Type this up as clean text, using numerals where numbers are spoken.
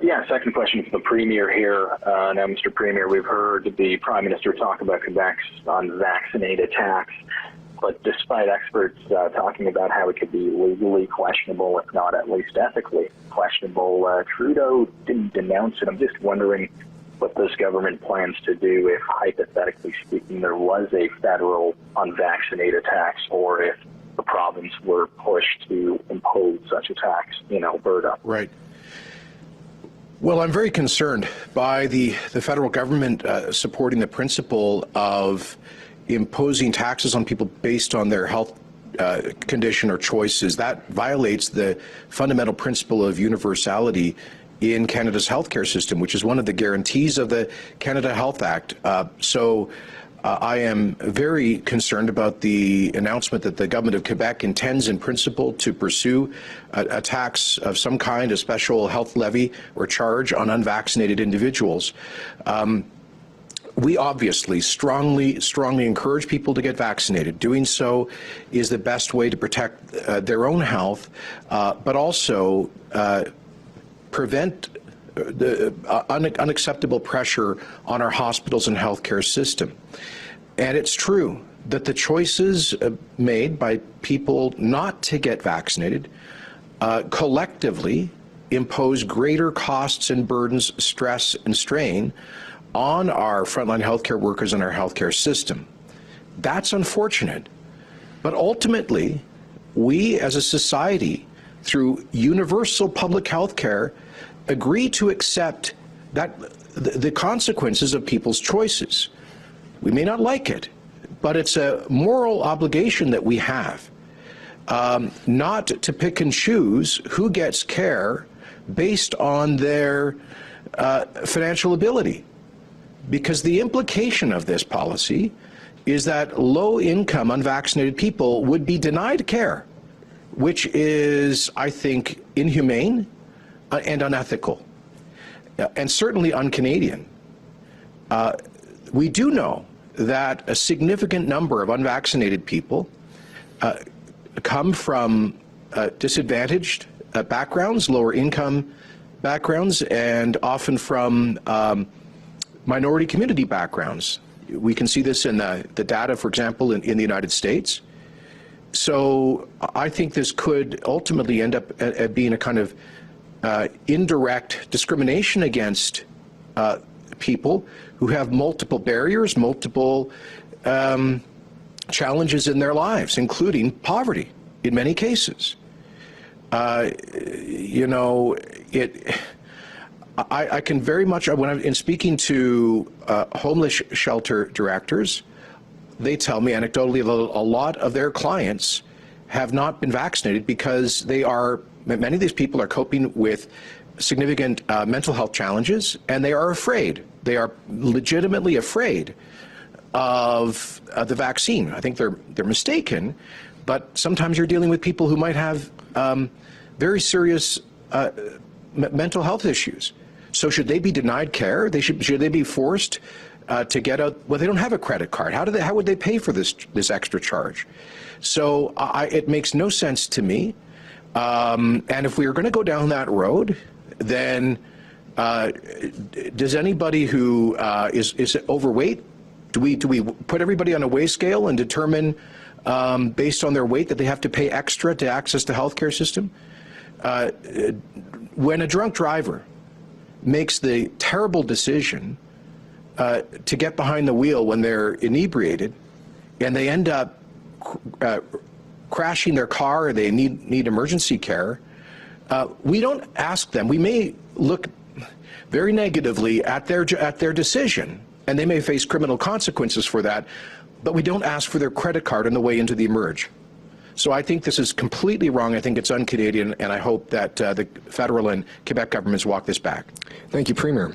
Yeah, second question for the Premier here. Now, Mr. Premier, we've heard the Prime Minister talk about Quebec's unvaccinated tax, but despite experts talking about how it could be legally questionable, if not at least ethically questionable, Trudeau didn't denounce it. I'm just wondering what this government plans to do if, hypothetically speaking, there was a federal unvaccinated tax, or if the province were pushed to impose such a tax in Alberta. Right. Well, I'm very concerned by the federal government supporting the principle of imposing taxes on people based on their health condition or choices. That violates the fundamental principle of universality in Canada's healthcare system, which is one of the guarantees of the Canada Health Act. I am very concerned about the announcement that the government of Quebec intends in principle to pursue a tax of some kind, a special health levy or charge on unvaccinated individuals. We obviously strongly encourage people to get vaccinated. Doing so is the best way to protect their own health, but also prevent the unacceptable pressure on our hospitals and healthcare system. And it's true that the choices made by people not to get vaccinated collectively impose greater costs and burdens, stress and strain on our frontline healthcare workers and our healthcare system. That's unfortunate. But ultimately, we as a society, through universal public health care, agree to accept that the consequences of people's choices. We may not like it, but it's a moral obligation that we have not to pick and choose who gets care based on their financial ability. Because the implication of this policy is that low-income unvaccinated people would be denied care, which is, I think, inhumane and unethical, and certainly un-Canadian. We do know that a significant number of unvaccinated people come from disadvantaged backgrounds, lower income backgrounds, and often from minority community backgrounds. We can see this in the data, for example, in the United States. So I think this could ultimately end up being a kind of indirect discrimination against people who have multiple barriers, multiple challenges in their lives, including poverty in many cases. You know, I can very much, when I'm in speaking to homeless shelter directors, they tell me anecdotally that a lot of their clients have not been vaccinated because many of these people are coping with significant mental health challenges, and they are afraid. They are legitimately afraid of the vaccine. I think they're mistaken, but sometimes you're dealing with people who might have very serious mental health issues. So should they be denied care? Should they be forced to get out? Well, they don't have a credit card. How would they pay for this extra charge? So it makes no sense to me. And if we are going to go down that road, then does anybody who is overweight, do we put everybody on a weigh scale and determine based on their weight that they have to pay extra to access the healthcare system? When a drunk driver makes the terrible decision to get behind the wheel when they're inebriated, and they end up crashing their car, or they need emergency care, we don't ask them. We may look very negatively at their decision, and they may face criminal consequences for that, but we don't ask for their credit card on the way into the emerge. So I think this is completely wrong. I think it's un-Canadian, and I hope that the federal and Quebec governments walk this back. Thank you, Premier.